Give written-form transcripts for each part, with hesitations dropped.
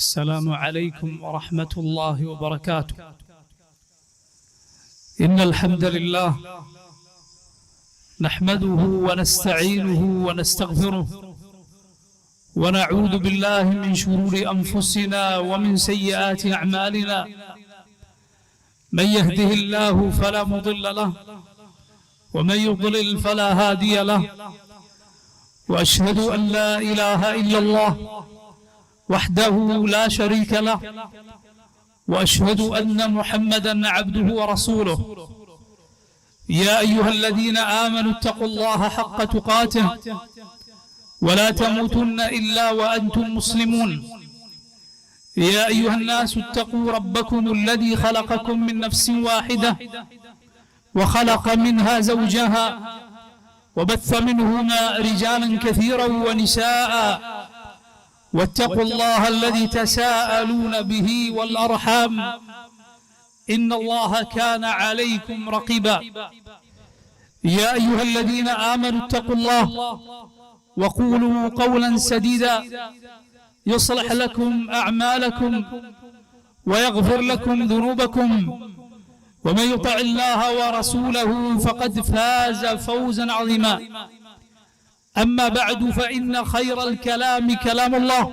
السلام عليكم ورحمة الله وبركاته. إن الحمد لله نحمده ونستعينه ونستغفره ونعوذ بالله من شرور أنفسنا ومن سيئات أعمالنا. من يهده الله فلا مضل له ومن يضلل فلا هادي له. وأشهد أن لا إله إلا الله وحده لا شريك له وأشهد أن محمدا عبده ورسوله. يا أيها الذين آمنوا اتقوا الله حق تقاته ولا تموتن إلا وأنتم مسلمون. يا أيها الناس اتقوا ربكم الذي خلقكم من نفس واحدة وخلق منها زوجها وبث منهما رجالا كثيرا ونساء واتقوا الله الذي تساءلون به والأرحام إن الله كان عليكم رقيبا. يا أيها الذين آمنوا اتقوا الله وقولوا قولا سديدا يصلح لكم أعمالكم ويغفر لكم ذنوبكم ومن يطع الله ورسوله فقد فاز فوزا عظيما. أما بعد فإن خير الكلام كلام الله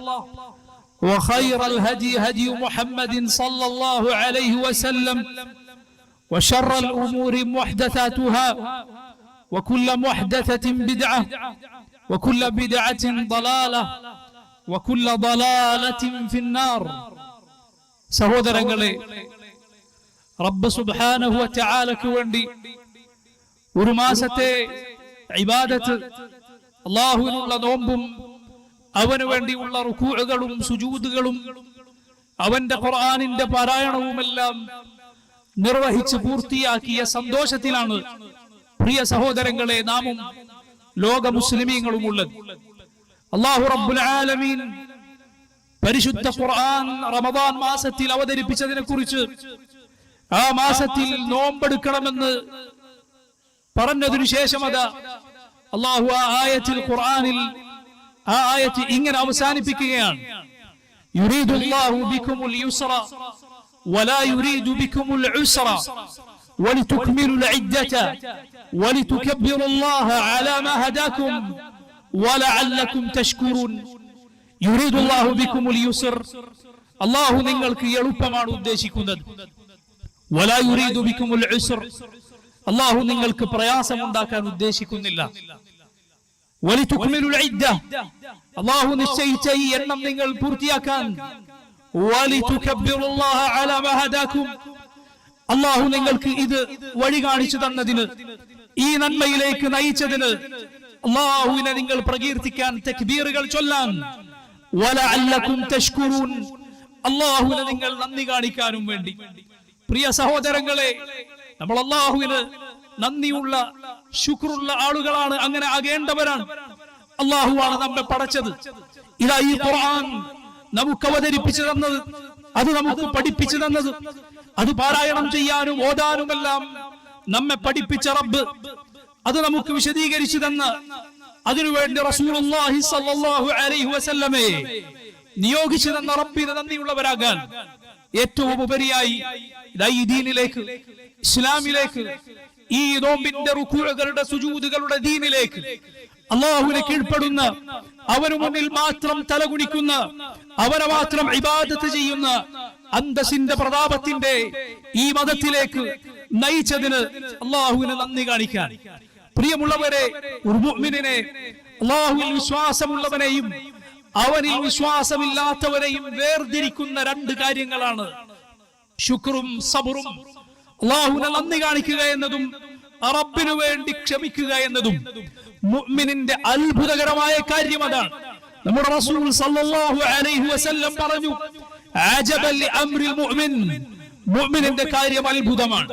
وخير الهدي هدي محمد صلى الله عليه وسلم وشر الأمور محدثاتها وكل محدثة بدعة وكل بدعة ضلالة وكل ضلالة في النار. സഹോദരങ്ങളെ, റബ്ബ് സുബ്ഹാനഹു വ തആലക്ക് വേണ്ടി ഒരു മാസത്തെ ഇബാദത്ത്, അല്ലാഹുവിനുള്ള നോമ്പും അവന് വേണ്ടിയുള്ള റുകൂഉകളും സുജൂദുകളും അവന്റെ ഖുർആനിന്റെ പാരായണവുമെല്ലാം നിർവഹിച്ച് പൂർത്തിയാക്കിയ സന്തോഷത്തിലാണ് പ്രിയ സഹോദരങ്ങളെ നാമും ലോക മുസ്ലിമീങ്ങളും ഉള്ളത്. അല്ലാഹു റബ്ബുൽ ആലമീൻ പരിശുദ്ധ ഖുർആൻ റമദാൻ മാസത്തിൽ അവതരിപ്പിച്ചതിനെ കുറിച്ച്, ആ മാസത്തിൽ നോമ്പെടുക്കണമെന്ന് പറഞ്ഞതിനു ശേഷം അതാ അല്ലാഹു ആ ആയത്തിൽ ഖുർആനിൽ ആ ആയത്ത് ഇങ്ങനെ അവസാനിപ്പിക്കുകയാണ്: യുരീദുല്ലാഹു ബികുമുൽ യുസ്റ വലാ യുരീദു ബികുമുൽ ഉസ്റ വലിതുക്മിലുൽ ഇദ്ദത വലിതുകബ്ബിറുല്ലാഹ അലാ മാ ഹദാകും വലഅല്ലകും തഷ്കുറൂൻ. യുരീദുല്ലാഹു ബികുമുൽ യുസ്ർ, അല്ലാഹു നിങ്ങൾക്ക് എളുപ്പമാണ് ഉദ്ദേശിക്കുന്നത്. വലാ യുരീദു ബികുമുൽ ഉസ്ർ, അല്ലാഹു നിങ്ങൾക്ക് പ്രയാസം ഉണ്ടാക്കാൻ ഉദ്ദേശിക്കുന്നില്ല. വലിതുക്മിലുൽ ഇദ്ദ, അല്ലാഹു നിശ്ചയിച്ച ഈ എണ്ണം നിങ്ങൾ പൂർത്തിയാക്കാൻ. വലിതുകബ്ബിറുല്ലാഹ അലാ മാ ഹദാകും, അല്ലാഹു നിങ്ങൾക്ക് ഇത് വഴി കാണിച്ചു തന്നതിന്, ഈ നന്മയിലേക്ക് നയിച്ചതിന് അല്ലാഹുവിനെ നിങ്ങൾ പ്രകീർത്തിക്കാൻ, തക്ബീറുകൾ ചൊല്ലാൻ. വലഅല്ലകും തഷ്കുറൂൻ, അല്ലാഹുവിനെ നിങ്ങൾ നന്ദി കാണിക്കാനും വേണ്ടി. പ്രിയ സഹോദരങ്ങളെ, നമ്മൾ അല്ലാഹുവിന് നന്ദിയുള്ള ശുക്റുള്ള ആളുകളാണ്, അങ്ങനെ ആകേണ്ടവരാണ്. അല്ലാഹുവാണ് നമ്മെ പടച്ചത്. ഇതാ ഈ ഖുർആൻ നമുക്ക് അവതരിപ്പിച്ചു തന്നത്, അത് നമുക്ക് പഠിപ്പിച്ചു തന്നത്, അത് പാരായണം ചെയ്യാനും ഓതാനുമെല്ലാം നമ്മെ പഠിപ്പിച്ച റബ്ബ്, അത് നമുക്ക് വിശദീകരിച്ചു തന്ന, അതിനുവേണ്ടി റസൂലുള്ളാഹി സ്വല്ലല്ലാഹു അലൈഹി വസല്ലമയെ നിയോഗിച്ചു തന്ന റബ്ബിന് നന്ദിയുള്ളവരാകാൻ ഏറ്റവും ഉപരിയായി ഈ ദീനിലേക്ക്, ഇസ്ലാമിലേക്ക്, ഈ നോമ്പിന്റെ റുകൂഉകളുടെ സുജൂദുകളുടെ ദീനിലേക്ക്, അല്ലാഹുവിനെ കീഴ്പ്പെടുന്ന, അവന് മുന്നിൽ മാത്രം തലകുനിക്കുന്ന, അവനെ മാത്രം ഇബാദത്ത് ചെയ്യുന്ന അന്തസ്സിന്റെ പ്രതാപത്തിന്റെ ഈ മതത്തിലേക്ക് നയിച്ചതിന് അല്ലാഹുവിനെ നന്ദി കാണിക്കാൻ. പ്രിയമുള്ളവരെ, ഒരു മുഅ്മിനിനെ, അല്ലാഹുവിൽ വിശ്വാസമുള്ളവനെയും അവനിൽ വിശ്വാസമില്ലാത്തവരെയും വേർതിരിക്കുന്ന രണ്ട് കാര്യങ്ങളാണ് ശുക്റും സബറും. അല്ലാഹുവിനെ നന്ദി കാണിക്കുക എന്നതും റബ്ബിനു വേണ്ടി ക്ഷമിക്കുക എന്നതും മുഅ്മിനിന്റെ അത്ഭുതകരമായ കാര്യം അതാണ്. നമ്മുടെ റസൂൽ സല്ലല്ലാഹു അലൈഹി വസല്ലം പറഞ്ഞു: അജബൻ ലിഅംരിൽ മുഅ്മിൻ, മുഅ്മിനിന്റെ കാര്യം അത്ഭുതമാണ്.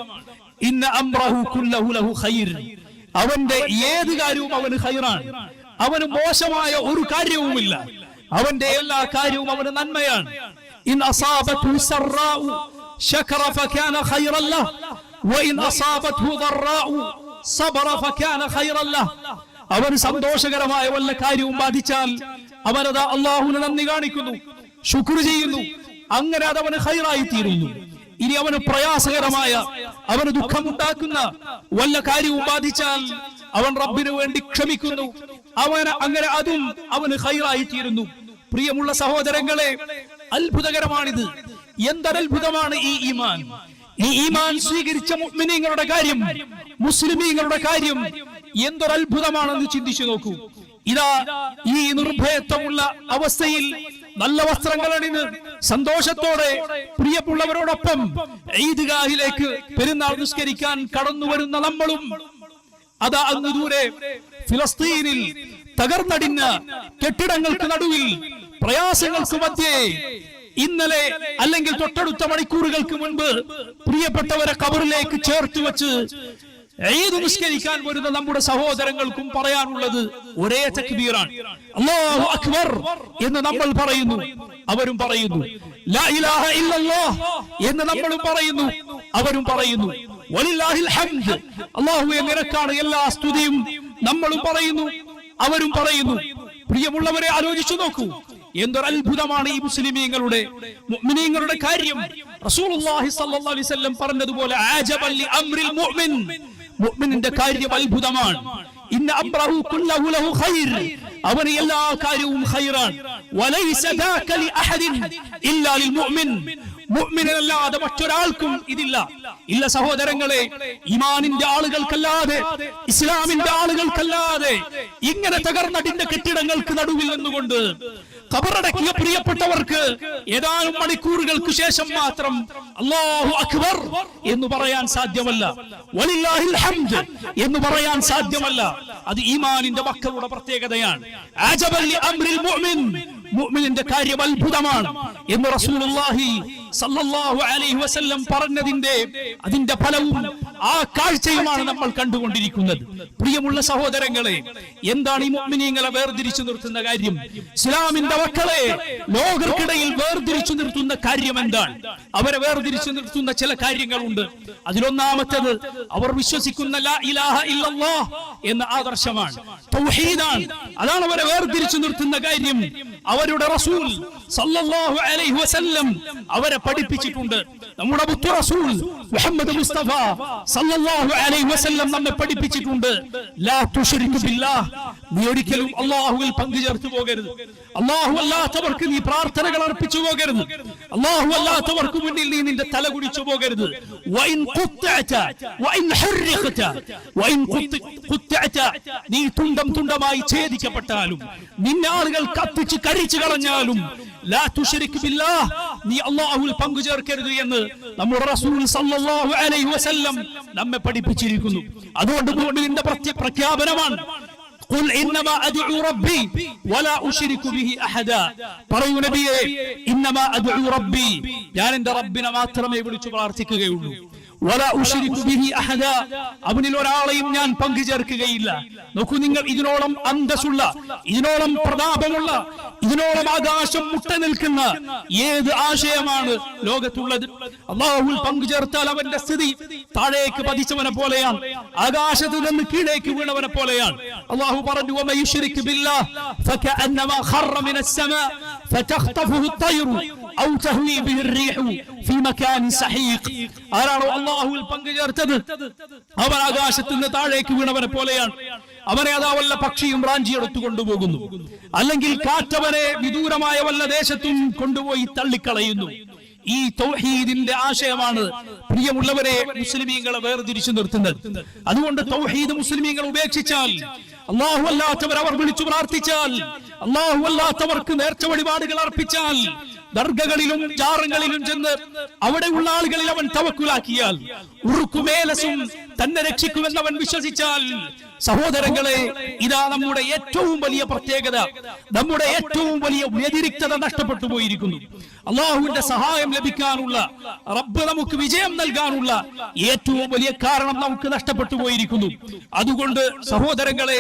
ഇന്ന അംറഹു കുല്ലഹു ലഹു ഖൈർ, അവന്റെ ഏത് കാര്യവും അവന് ഖൈറാണ്. അവന് മോശമായ ഒരു കാര്യവുമില്ല, അവന്റെ എല്ലാ കാര്യവും അവന് നന്മയാണ്. ഇൻ അസാബത്ഹു സറാഉ ശകറ ഫകാന ഖൈറൻ ലഹു വഇൻ അസാബത്ഹു ദറാഉ സബറ ഫകാന ഖൈറൻ ലഹു. അവന് സന്തോഷകരമായ വല്ല കാര്യവും ബാധിച്ചാൽ അവനതാ അല്ലാഹുവിനെ നന്ദി കാണിക്കുന്നു. ശുക്ർ ചെയ്യുന്നു, അങ്ങനെ അത് അവന് ഖൈറായി തീരുന്നു. ഇനി അവന് പ്രയാസകരമായ, അവന് ദുഃഖമുണ്ടാക്കുന്ന വല്ല കാര്യവും ബാധിച്ചാൽ അവൻ റബ്ബിന് വേണ്ടി ക്ഷമിക്കുന്നു, അങ്ങനെ അതും അവന് ഖൈറായി തീരുന്നു. പ്രിയമുള്ള സഹോദരങ്ങളെ, അത്ഭുതകരമാണിത്. എന്തൊരത്ഭുതമാണ് ഈ ഈമാൻ! ഈ ഈമാൻ സ്വീകരിച്ച മുഅ്മിനീങ്ങളുടെ കാര്യം, മുസ്ലിമീങ്ങളുടെ കാര്യം എന്തൊരത്ഭുതമാണെന്ന് ചിന്തിച്ചു നോക്കൂ. ഇതാ ഈ നിർഭയത്വമുള്ള അവസ്ഥയിൽ നല്ല വസ്ത്രങ്ങൾ അണിഞ്ഞ് സന്തോഷത്തോടെ പ്രിയമുള്ളവരോടൊപ്പം ഈദ്ഗാഹിലേക്ക് പെരുന്നാൾ നിസ്കരിക്കാൻ കടന്നു വരുന്ന നമ്മളും അതാ അങ്ങ് ദൂരെ ഫിലസ്തീനിൽ തകർന്നടിഞ്ഞ കെട്ടിടങ്ങൾക്ക് നടുവിൽ പ്രയാസങ്ങൾക്ക് മധ്യേ ഇന്നലെ അല്ലെങ്കിൽ തൊട്ടടുത്ത മണിക്കൂറുകൾക്ക് മുൻപ് പ്രിയപ്പെട്ടവരെ ഖബറിലേക്ക് ചേർത്ത് വെച്ച് ഈദ് നിസ്കരിക്കാൻ വരുന്ന നമ്മുടെ സഹോദരങ്ങൾക്കും പറയാനുള്ളത് ഒരേ തക്ബീറാണ്. അല്ലാഹു അക്ബർ എന്ന് നമ്മൾ പറയുന്നു, അവരും പറയുന്നു. ലാ ഇലാഹ ഇല്ലല്ലാഹ് എന്ന് നമ്മളും പറയുന്നു, അവരും പറയുന്നു. വലില്ലാഹിൽ ഹംദ്, അല്ലാഹുവേ നിനക്കാണ് എല്ലാ സ്തുതിയും നമ്മളും പറയുന്നു, അവരും പറയുന്നു. പ്രിയമുള്ളവരെ, ആലോചിച്ചു നോക്കൂ, എന്തൊരത്ഭുതമാണ് ഈ മുസ്ലിമീങ്ങളുടെ മുഅ്മിനീങ്ങളുടെ കാര്യം. റസൂലുള്ളാഹി സ്വല്ലല്ലാഹു അലൈഹി വസല്ലം പറഞ്ഞതുപോലെ അജബൻ ലി അംറിൽ മുഅ്മിൻ, മുഅ്മിനിന്റെ കാര്യം അത്ഭുതമാണ്. ഇന്ന അംറഹു കുല്ലഹു ലഹു ഖൈർ, അവന് എല്ലാ കാര്യവും ഖൈറാണ്. വലൈസ ദാക ലി അഹദിൻ ഇല്ലാ ലിൽ മുഅ്മിൻ, മുഅ്മിനല്ലാതെ മറ്റൊരാൾക്കും ഇതില്ല. ഇല്ല സഹോദരങ്ങളെ, ഈമാനിന്റെ ആളുകൾക്കല്ലാതെ, ഇസ്ലാമിന്റെ ആളുകൾക്കല്ലാതെ ഇങ്ങനെ തകർന്നടിന്റെ കെട്ടിടങ്ങൾക്ക് നടുവിൽ നിന്നുകൊണ്ട് ഖബറടക്കിയ പ്രിയപ്പെട്ടവർക്ക് ഏതാനും മണിക്കൂറുകൾക്ക് ശേഷം മാത്രം അല്ലാഹു അക്ബർ എന്ന് പറയാൻ സാധ്യമല്ല, വലില്ലാഹിൽ ഹംദ് എന്ന് പറയാൻ സാധ്യമല്ല. അത് ഈമാനിന്റെ മക്കളുടെ പ്രത്യേകതയാണ്. അജബൻ ലി അംറിൽ മുഅ്മിൻ, മുഅ്മിനിന്റെ കാര്യം അത്ഭുതമാണ് എന്ന് റസൂലുള്ളാഹി സല്ലല്ലാഹു അലൈഹി വസല്ലം പറഞ്ഞതിന്റെ അതിന്റെ ഫലവും ആ കാഴ്ചയുമാണ് നമ്മൾ കണ്ടുകൊണ്ടിരിക്കുന്നത്. പ്രിയമുള്ള സഹോദരങ്ങളെ, എന്താണ് ഈ മുഅ്മിനീങ്ങളെ വേർതിരിച്ചു നിർത്തുന്ന കാര്യം? ഇസ്ലാമിന്റെ മക്കളെ ലോകർക്കിടയിൽ വേർതിരിച്ചു നിർത്തുന്ന കാര്യം എന്താണ്? അവരെ വേർതിരിച്ചു നിർത്തുന്ന ചില കാര്യങ്ങളുണ്ട്. അതിലൊന്നാമത്തേത് അവർ വിശ്വസിക്കുന്ന ലാ ഇലാഹ ഇല്ലല്ലാഹ് എന്ന ആദർശമാണ്, തൗഹീദാണ്. അതാണ് അവരെ വേർതിരിച്ചു നിർത്തുന്ന കാര്യം. അവരുടെ റസൂൽ സല്ലല്ലാഹു അലൈഹി വസല്ലം അവരെ പഠിപ്പിച്ചിട്ടുണ്ട്. നമ്മുടെ മുത്തു റസൂൽ മുഹമ്മദ് മുസ്തഫ സല്ലല്ലാഹു അലൈഹി വസല്ലം നമ്മെ പഠിപ്പിച്ചിട്ടുണ്ട്. ലാ തുശ്രികു ബില്ലാഹ്, നീ ഒരിക്കലും അല്ലാഹുവിൽ പങ്കു ചേർത്തു പോകരുത്. അല്ലാഹു അല്ലാത്തവർക്ക് നീ പ്രാർത്ഥനകൾ അർപ്പിച്ചു പോകരുത്. അല്ലാഹു അല്ലാത്തവർക്ക് മുന്നിൽ നീ നിന്റെ തല കുടിച്ചു പോകരുത്. വഇൻ ഖുത്തഅത വഇൻ ഹുർഖത വഇൻ ഖുത്തഅത, നീ തുണ്ടം തുണ്ടമായി ഛേദിക്കപ്പെട്ടാലും, നിന്നെ ആളുകൾ കത്തിച്ച് കരിച്ചു കളഞ്ഞാലും, ലാ തുശ്രിക് ബില്ലാഹ്, നീ അല്ലാഹുവിൽ പങ്കു ചേർക്കരുത് എന്ന് നമ്മുടെ റസൂൽ സല്ലല്ലാഹു അലൈഹി വസല്ലം നമ്മെ പഠിപ്പിച്ചിരിക്കുന്നു. അതുകൊണ്ട് മുഅ്മിനിന്റെ പ്രഖ്യാപനമാണ് ഖുൽ ഇന്നമാ അദ്ഉ റബ്ബി വലാ ഉശ്രികു ബിഹി അഹദാ. പറയൂ നബിയേ, ഇന്നമാ അദ്ഉ റബ്ബി, ഞാൻ എൻ്റെ റബ്ബിനെ മാത്രമേ വിളിച്ചു പ്രാർത്ഥിക്കുകയുള്ളൂ. വലാ ഉശ്രികു ബിഹി അഹദാ, അവനിൽ ഒരാളെയും ഞാൻ പങ്കു ചേർക്കുകയില്ല. നോക്കൂ നിങ്ങൾ, ഇതിനോളം അന്തസ്സുള്ള, ഇതിനോളം പ്രതാപമുള്ള, ഇതിനോളം ആകാശം മുട്ട നിൽക്കുന്ന ഏത് ആശയമാണ് ലോകത്തുള്ളത്? അല്ലാഹുവിൽ പങ്കു ചേർത്താൽ അവന്റെ സ്ഥിതി താഴേക്ക് പതിച്ചവനെ പോലെയാണ്, ആകാശത്ത് നിന്ന് കീഴേക്ക് വീണവനെ പോലെയാണ്. അല്ലാഹു പറഞ്ഞു, വമൻ യുശ്രിക് ബില്ലാഹ് ഫകഅന്നമാ ഖറ മിനസ് സമാ ഫതഖ്തഫുഹു അത്തയ്റു ഔ തഹ്വി ബിഹി الرീഹു ഫീ മകാനിൻ സഹീഖ്. ആരാണോ അല്ലാഹുവിൽ പങ്കു ചേർത്തത്, അവൻ ആകാശത്ത് നിന്ന് താഴേക്ക് വീണവനെ പോലെയാണ്. അവനെ അതാ വല്ല പക്ഷിയും റാഞ്ചിയെടുത്തു കൊണ്ടുപോകുന്നു, അല്ലെങ്കിൽ കാറ്റവനെ വിദൂരമായ വല്ല ദേശത്തും കൊണ്ടുപോയി തള്ളിക്കളയുന്നു. ഈ തൗഹീദിന്റെ ആശയമാണ് പ്രിയമുള്ളവരെ മുസ്ലിമീങ്ങളെ വേർതിരിച്ചു നിർത്തുന്നത്. അതുകൊണ്ട് തൗഹീദ് മുസ്ലിമീങ്ങൾ ഉപേക്ഷിച്ചാൽ, അല്ലാഹു അല്ലാത്തവർ അവർ വിളിച്ചു പ്രാർത്ഥിച്ചാൽ, അല്ലാഹു അല്ലാത്തവർക്ക് നേർച്ച വഴിപാടുകൾ അർപ്പിച്ചാൽ, ദർഗകളിലും ജാറങ്ങളിലും ചെന്ന് അവിടെയുള്ള ആളുകളിൽ അവൻ തവക്കുലാക്കിയാൽ, ഉറുക്കുമേലസും തന്നെ രക്ഷിക്കുമെന്നവൻ വിശ്വസിച്ചാൽ, സഹോദരങ്ങളെ, ഇതാ നമ്മുടെ ഏറ്റവും വലിയ പ്രത്യേകത, നമ്മുടെ ഏറ്റവും വലിയ വ്യതിരിക്തത നഷ്ടപ്പെട്ടു പോയിരിക്കുന്നു. അള്ളാഹുവിന്റെ സഹായം ലഭിക്കാനുള്ള, റബ്ബ് നമുക്ക് വിജയം നൽകാനുള്ള ഏറ്റവും വലിയ കാരണം നമുക്ക് നഷ്ടപ്പെട്ടു പോയിരിക്കുന്നു. അതുകൊണ്ട് സഹോദരങ്ങളെ,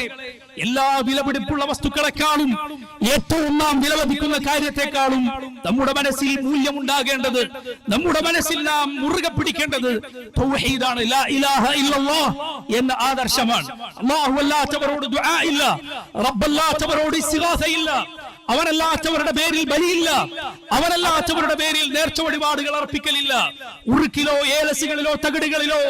എല്ലാ വിലപിടിപ്പുള്ള വസ്തുക്കളെക്കാളും ഏറ്റവും നാം വിലമതിക്കുന്ന കാര്യത്തെക്കാളും നമ്മുടെ മനസ്സിൽ മൂല്യമുണ്ടാകേണ്ടത്, നമ്മുടെ മനസ്സിൽ നാം മുറുകെ പിടിക്കേണ്ടത് തൗഹീദാണ്. ലാ ഇലാഹ ഇല്ലല്ലാഹ് എന്ന ആദർശമാണ്. അല്ലാഹു അല്ലാത്തവരോട് ദുആ ഇല്ല, റബ്ബല്ലാത്തവരോട് ഇസ്തിഗാസ ഇല്ല, അവനല്ലാത്തവരുടെ പേരിൽ ബലിയില്ല, അവനല്ലാത്തവരുടെ പേരിൽ നേർച്ച വഴിപാടുകൾ അർപ്പിക്കലില്ല. ഉറുക്കിലോ ഏലസുകളിലോ തകിടുകളിലോ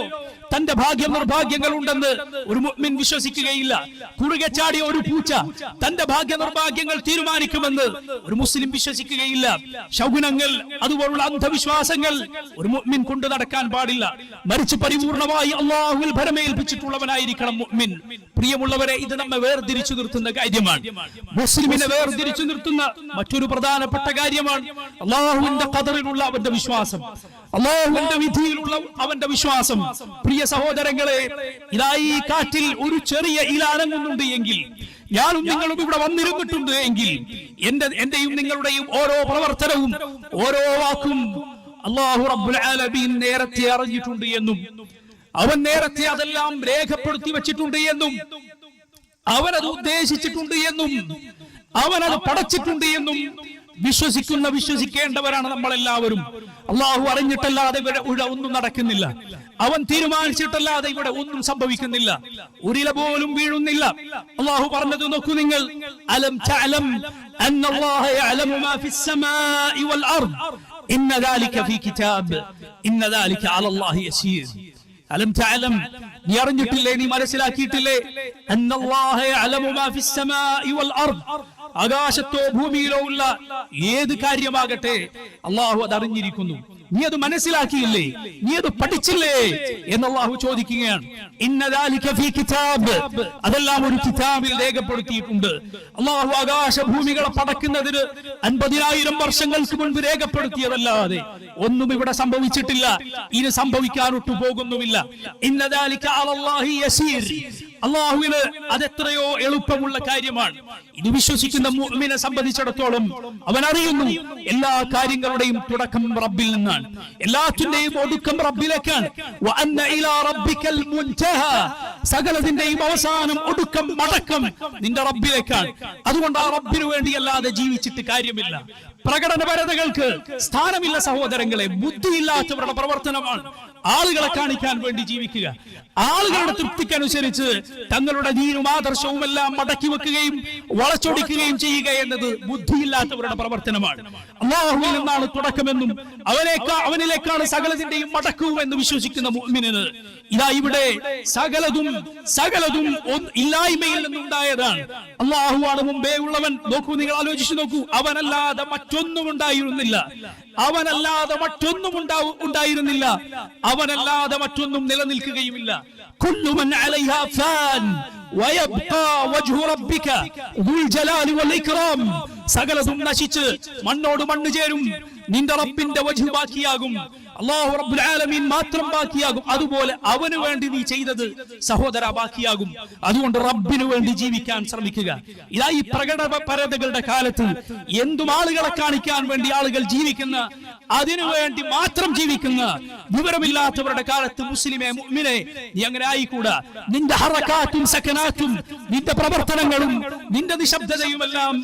തന്റെ ഭാഗ്യം നിർഭാഗ്യങ്ങൾ ഉണ്ടെന്ന് ഒരു മുഅ്മിൻ വിശ്വസിക്കുകയില്ല. കുറുകെ ചാടിയ ഒരു പൂച്ച തന്റെ ഭാഗ്യ നിർഭാഗ്യങ്ങൾ തീരുമാനിക്കുമെന്ന് ഒരു മുസ്ലിം വിശ്വസിക്കുകയില്ല. ശകുനങ്ങൾ, അതുപോലുള്ള അന്ധവിശ്വാസങ്ങൾ ഒരു മുഅ്മിൻ കൊണ്ടു നടക്കാൻ പാടില്ല. മറിച്ച് പരിപൂർണമായി അല്ലാഹുവിൽ ഭരമേൽപ്പിച്ചിട്ടുള്ളവനായിരിക്കണം മുഅ്മിൻ. പ്രിയമുള്ളവരെ, ഇത് നമ്മെ വേർതിരിച്ചു നിർത്തുന്ന കാര്യമാണ്. മുസ്ലിമിനെ വേർതിരിച്ചു നിർത്തുന്ന മറ്റൊരു പ്രധാനപ്പെട്ട കാര്യമാണ് അല്ലാഹുവിന്റെ ഖദറിലുള്ള അവന്റെ വിശ്വാസം, അല്ലാഹുവിന്റെ വിധിയിലുള്ള അവന്റെ വിശ്വാസം. പ്രിയ സഹോദരങ്ങളെ, ഇതാ ഈ കാറ്റിൽ ഒരു ചെറിയ ഇല അനങ്ങുന്നുണ്ട് എങ്കിൽ, ഞാനും നിങ്ങളും ഇവിടെ വന്നിരുന്നിട്ടുണ്ട് എങ്കിൽ, എന്റെയും നിങ്ങളുടെയും ഓരോ പ്രവർത്തനവും ഓരോ വാക്കും അല്ലാഹു റബ്ബുൽ ആലമീൻ നേരത്തെ അറിഞ്ഞിട്ടുണ്ട് എന്നും അവൻ നേരത്തെ അതെല്ലാം രേഖപ്പെടുത്തി വെച്ചിട്ടുണ്ട് എന്നും അവനത് ഉദ്ദേശിച്ചിട്ടുണ്ട് എന്നും അവനത് പടച്ചിട്ടുണ്ട് എന്നും വിശ്വസിക്കേണ്ടവരാണ് നമ്മളെല്ലാവരും. അള്ളാഹു അറിഞ്ഞിട്ടല്ലാതെ ഇവിടെ ഒന്നും നടക്കുന്നില്ല, അവൻ തീരുമാനിച്ചിട്ടല്ലാതെ ഇവിടെ ഒന്നും സംഭവിക്കുന്നില്ല, ഒരില പോലും വീഴുന്നില്ല. അള്ളാഹു പറഞ്ഞത് നോക്കൂ നിങ്ങൾ, അലം തഅലം അന്നല്ലാഹ യഅലമു മാ ഫിസ് സമാഇ വൽ അർദ് ഇന്ന ദാലിക ഫീ കിതാബ് ഇന്ന ദാലിക അലല്ലാഹി യസീർ. അലം തഅലം, നീ അറിഞ്ഞിട്ടില്ലേ, നീ മനസ്സിലാക്കിയിട്ടില്ലേ, അന്നല്ലാഹ യഅലമു മാ ഫിസ് സമാഇ വൽ അർദ്, ആകാശത്തോ ഭൂമിയിലോ ഉള്ള ഏത് കാര്യമാകട്ടെ അള്ളാഹു അത് അറിഞ്ഞിരിക്കുന്നു. നീ അത് മനസ്സിലാക്കിയില്ലേ, നീ അത് പഠിച്ചില്ലേ എന്ന് അള്ളാഹു ചോദിക്കുകയാണ്. ഇന്ന ദാലിക ഫീ കിതാബ്, അതെല്ലാം ഒരു കിതാബിൽ രേഖപ്പെടുത്തിയിട്ടുണ്ട്. അള്ളാഹു ആകാശ ഭൂമികളെ പടക്കുന്നതിന് 50,000 വർഷങ്ങൾക്ക് മുൻപ് രേഖപ്പെടുത്തിയതല്ലാതെ ഒന്നും ഇവിടെ സംഭവിച്ചിട്ടില്ല, ഇനി സംഭവിക്കാനൊട്ടു പോകുന്നുമില്ല. ഇന്ന ദാലിക അലല്ലാഹി യസീർ, അള്ളാഹുവിന് അതെത്രയോ എളുപ്പമുള്ള കാര്യമാണ്. ഇത് വിശ്വസിക്കുന്ന മുഅ്മിനെ സംബന്ധിച്ചിടത്തോളം അവൻ അറിയുന്നു എല്ലാ കാര്യങ്ങളുടെയും തുടക്കം റബ്ബിൽ നിന്നാണ്, എല്ലാത്തിന്റെയും ഒടുക്കം റബ്ബിലേക്കാണ്. വഅന്ന ഇലാ റബ്ബിക്കൽ മുൻതഹ, സകലതിന്റെയും അവസാനം ഒടുക്കം മടക്കം നിന്റെ റബ്ബിലേക്കാണ്. അതുകൊണ്ട് ആ റബ്ബിനു വേണ്ടി അല്ലാതെ ജീവിച്ചിട്ട് കാര്യമില്ല. പ്രകടനപരതകൾക്ക് സ്ഥാനമില്ല സഹോദരങ്ങളെ. ബുദ്ധിയില്ലാത്തവരുടെ പ്രവർത്തനമാണ് ആളുകളെ കാണിക്കാൻ വേണ്ടി ജീവിക്കുക, ആളുകളുടെ തൃപ്തിക്കനുസരിച്ച് തങ്ങളുടെ ദീനും ആദർശവും എല്ലാം മടക്കി വെക്കുകയും വളച്ചൊടിക്കുകയും ചെയ്യുക എന്നത് ബുദ്ധിയില്ലാത്തവരുടെ പ്രവർത്തനമാണ്. അല്ലാഹുവിൽ നിന്നാണ് തുടക്കമെന്നും അവനിലേക്കാണ് സകലതിന്റെയും മടക്കവും എന്ന് വിശ്വസിക്കുന്ന മുഅ്മിനിന് ഇതാ ഇവിടെ സകലതും ഇല്ലായ്മയിൽ നിന്നുണ്ടായതാണ്. അല്ലാഹുവാണ് മുമ്പേ ഉള്ളവൻ. നോക്കൂ, നിങ്ങൾ ആലോചിച്ചു നോക്കൂ, അവനല്ലാതെ മറ്റൊന്നും ഉണ്ടായിരുന്നില്ല, അവനല്ലാതെ മറ്റൊന്നും ഉണ്ടായിരുന്നില്ല, അവനല്ലാതെ മറ്റൊന്നും നിലനിൽക്കുകയുമില്ല. കുല്ലു മൻ അലൈഹാ ഫാൻ വയബ്ഖാ വജ്ഹു റബ്ബിക ദുൽ ജലാലി വൽ ഇക്റാം. സകലതും നശിച്ച് മണ്ണോട് മണ്ണ് ചേരും, നിന്റെ റബ്ബിന്റെ വജ്ഹ് ബാക്കിയാകും, അല്ലാഹു റബ്ബുൽ ആലമീൻ മാത്രം ബാക്കിയാകും. അതുപോലെ അവന് വേണ്ടി നീ ചെയ്തത് സഹോദര ബാക്കിയാകും. അതുകൊണ്ട് റബ്ബിനു വേണ്ടി ജീവിക്കാൻ ശ്രമിക്കുക. ഇതാ ഈ പ്രകടനപരതകളുടെ കാലത്ത് എന്തും ആളുകളെ കാണിക്കാൻ വേണ്ടി ആളുകൾ ജീവിക്കുന്ന, അതിനു വേണ്ടി മാത്രം ജീവിക്കുന്ന വിവരമില്ലാത്തവരുടെ കാലത്ത് മുസ്ലിമെ, മുഅ്മിനെ, നീ അങ്ങനെ ആയിക്കൂടാ. നിന്റെ ഹറകാത്തും സകനാത്തും, നിന്റെ പ്രവർത്തനങ്ങളും നിന്റെ നിശബ്ദതയുമെല്ലാം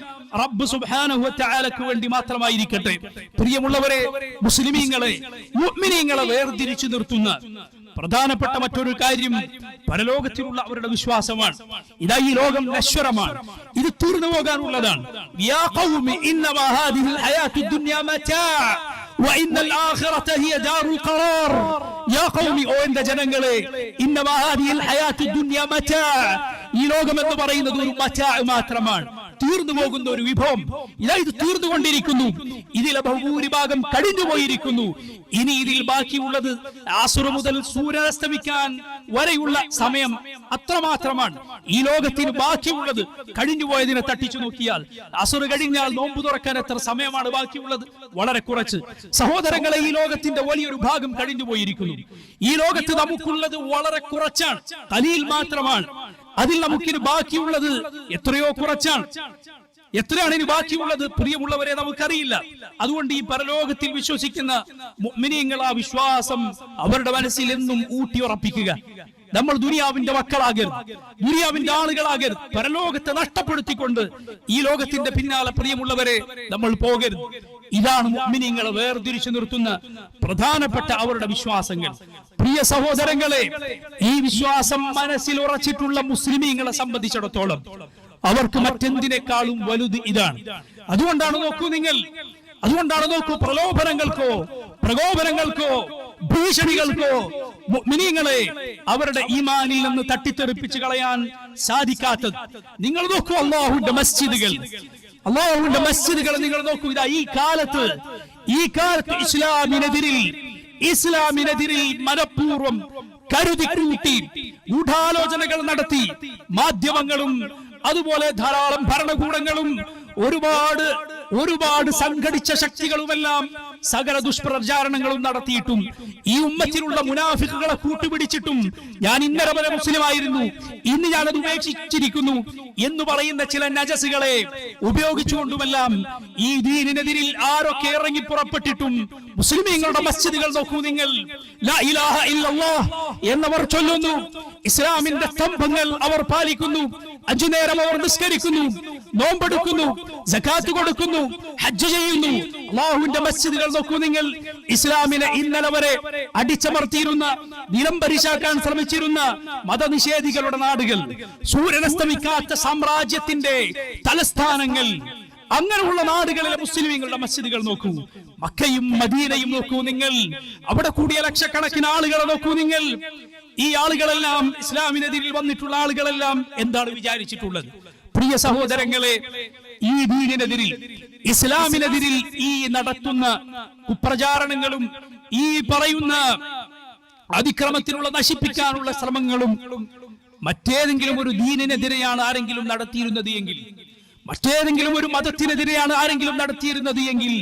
റബ്ബ് സുബ്ഹാനഹു വ തആലക്ക് വേണ്ടി മാത്രമായിരിക്കട്ടെ. പ്രിയമുള്ളവരെ, മുസ്ലിമീങ്ങളെ, മുഅ്മിനീങ്ങളെ വേർതിരിച്ചു നിർത്തുന്ന പ്രധാനപ്പെട്ട മറ്റൊരു കാര്യം പരലോകത്തിലുള്ള അവരുടെ വിശ്വാസമാണ്. ഇതാ ഈ ലോകം നശ്വരമാണ്, ഇത് തീർന്നു പോകാനുള്ളതാണ്. യാ ഖൗമി ഇന്നമാ ഹാദിഹിൽ ഹയാത്തുദ് ദുനിയ മതാ വഇന്നൽ ആഖിറത ഹിയ ദാറുൽ ഖറാർ. യാ ഖൗമി, ഓ എന്റെ ജനങ്ങളെ, ഇന്നമാ ഹാദിഹിൽ ഹയാത്തുദ് ദുനിയ മതാ, ഈ ലോകം എന്ന് പറയുന്നത് ഒരു മതാ മാത്രമാണ്, തീർന്നു പോകുന്ന ഒരു വിഭവം. ഇതാ ഇത് തീർന്നുകൊണ്ടിരിക്കുന്നു, ഇതിലെ ബഹുഭൂരിഭാഗം കഴിഞ്ഞുപോയിരിക്കുന്നു. ഇനി ഇതിൽ ബാക്കിയുള്ളത് അസ്ർ മുതൽ സൂര്യാസ്തമിക്കാൻ വരെയുള്ള സമയം അത്രമാത്രമാണ്. ഈ ലോകത്തിന് ബാക്കിയുള്ളത് കഴിഞ്ഞുപോയതിനെ തട്ടിച്ചു നോക്കിയാൽ അസ്ർ കഴിഞ്ഞാൽ നോമ്പ് തുറക്കാൻ എത്ര സമയമാണ് ബാക്കിയുള്ളത്? വളരെ കുറച്ച്. സഹോദരങ്ങളെ, ഈ ലോകത്തിന്റെ വലിയൊരു ഭാഗം കഴിഞ്ഞുപോയിരിക്കുന്നു. ഈ ലോകത്ത് നമുക്കുള്ളത് വളരെ കുറച്ചാണ്, ഖലീൽ മാത്രമാണ്. അതിൽ നമുക്കിന് ബാക്കിയുള്ളത് എത്രയോ കുറച്ചാണ്. എത്രയാണ് ഇനി ബാക്കിയുള്ളത്? പ്രിയമുള്ളവരെ, നമുക്കറിയില്ല. അതുകൊണ്ട് ഈ പരലോകത്തിൽ വിശ്വസിക്കുന്ന മുഅ്മിനീങ്ങൾ ആ വിശ്വാസം അവരുടെ മനസ്സിൽ എന്നും ഊട്ടിയുറപ്പിക്കുക. നമ്മൾ ദുനിയാവിന്റെ മക്കളാകരുത്, ദുനിയാവിന്റെ ആളുകളാകരുത്. പരലോകത്തെ നഷ്ടപ്പെടുത്തിക്കൊണ്ട് ഈ ലോകത്തിന്റെ പിന്നാലെ പ്രിയമുള്ളവരെ നമ്മൾ പോകരുത്. ഇതാണ് മുഅ്മിനീങ്ങളെ വേർതിരിച്ചു നിർത്തുന്ന പ്രധാനപ്പെട്ട അവരുടെ വിശ്വാസങ്ങൾ. പ്രിയ സഹോദരങ്ങളെ, ഈ വിശ്വാസം മനസ്സിൽ ഉറച്ചിട്ടുള്ള മുസ്ലിമീങ്ങളെ സംബന്ധിച്ചിടത്തോളം അവർക്ക് മറ്റെന്തിനേക്കാളും വലുത് ഇതാണ്. അതുകൊണ്ടാണ് നോക്കൂ പ്രലോഭനങ്ങൾക്കോ ഭീഷണികൾക്കോ മുഅ്മിനീങ്ങളെ അവരുടെ ഈമാനിൽ നിന്ന് തട്ടിത്തെറിപ്പിച്ച് കളയാൻ സാധിക്കാത്തത്. നിങ്ങൾ നോക്കൂ അല്ലാഹുവിന്റെ മസ്ജിദുകൾ നിങ്ങൾ നോക്കൂ. ഇതാ ഈ കാലത്ത് ഇസ്ലാമിനെതിരിൽ മനഃപൂർവ്വം കരുതി കൂട്ടി ഗൂഢാലോചനകൾ നടത്തി മാധ്യമങ്ങളും അതുപോലെ ധാരാളം ഭരണകൂടങ്ങളും ഒരുപാട് സംഘടിച്ച ശക്തികളുമെല്ലാം സകല ദുഷ്പ്രചാരണങ്ങളും നടത്തിയിട്ടും ഈ ഉമ്മത്തിലുള്ള മുനാഫിക്കുകളെ കൂട്ടുപിടിച്ചിട്ടും ഞാൻ ഇന്നലെ വരെ മുസ്ലിമായിരുന്നു, ഇന്ന് ഞാനത് ഉപേക്ഷിച്ചിരിക്കുന്നു എന്ന് പറയുന്ന ചില നജസുകളെ ഉപയോഗിച്ചുകൊണ്ടുമെല്ലാം ഈ ദീനിനെതിരിൽ ആരൊക്കെ ഇറങ്ങി പുറപ്പെട്ടിട്ടും മുസ്ലിമീങ്ങളുടെ മസ്ജിദുകൾ നോക്കൂ നിങ്ങൾ. ലാ ഇലാഹ ഇല്ലല്ലാഹ് എന്നവർ ചൊല്ലുന്നു, ഇസ്ലാമിന്റെ സ്തംഭങ്ങൾ അവർ പാലിക്കുന്നു, 5 നേരം അവർ നിസ്കരിക്കുന്നു, നോമ്പെടുക്കുന്നു, സകാത്ത് കൊടുക്കുന്നു, ഹജ്ജ് ചെയ്യുന്നു. അല്ലാഹുവിന്റെ മസ്ജിദുകൾ നോക്കൂ നിങ്ങൾ. ഇസ്ലാമിനെ ഇന്നലെ വരെ അടിച്ചമർത്തിയിരുന്ന, നിലംപരിശാക്കാൻ ശ്രമിച്ചിരുന്ന മതനിഷേധികളുടെ നാടുകൾ, സൂര്യനസ്തമിക്കാത്ത സാമ്രാജ്യത്തിന്റെ തലസ്ഥാനങ്ങൾ, അങ്ങനെയുള്ള നാടുകളിലെ മുസ്ലിമീങ്ങളുടെ മസ്ജിദുകൾ നോക്കൂ. മക്കയും മദീനയും നോക്കൂ നിങ്ങൾ. അവിടെ കൂടിയ ലക്ഷക്കണക്കിന് ആളുകളെ നോക്കൂ നിങ്ങൾ. ഈ ആളുകളെല്ലാം, ഇസ്ലാമിനെതിരിൽ വന്നിട്ടുള്ള ആളുകളെല്ലാം എന്താണ് വിചാരിച്ചിട്ടുള്ളത്? പ്രിയ സഹോദരങ്ങളെ, ഈ ദീനിനെതിരിൽ, ഇസ്ലാമിനെതിരിൽ ഈ നടത്തുന്ന കുപ്രചാരണങ്ങളും ഈ പറയുന്ന അതിക്രമത്തിനുള്ള നശിപ്പിക്കാനുള്ള ശ്രമങ്ങളും മറ്റേതെങ്കിലും ഒരു ദീനിനെതിരെയാണ് ആരെങ്കിലും നടത്തിയിരുന്നത് എങ്കിൽ, മറ്റേതെങ്കിലും ഒരു മതത്തിനെതിരെയാണ് ആരെങ്കിലും നടത്തിയിരുന്നത് എങ്കിൽ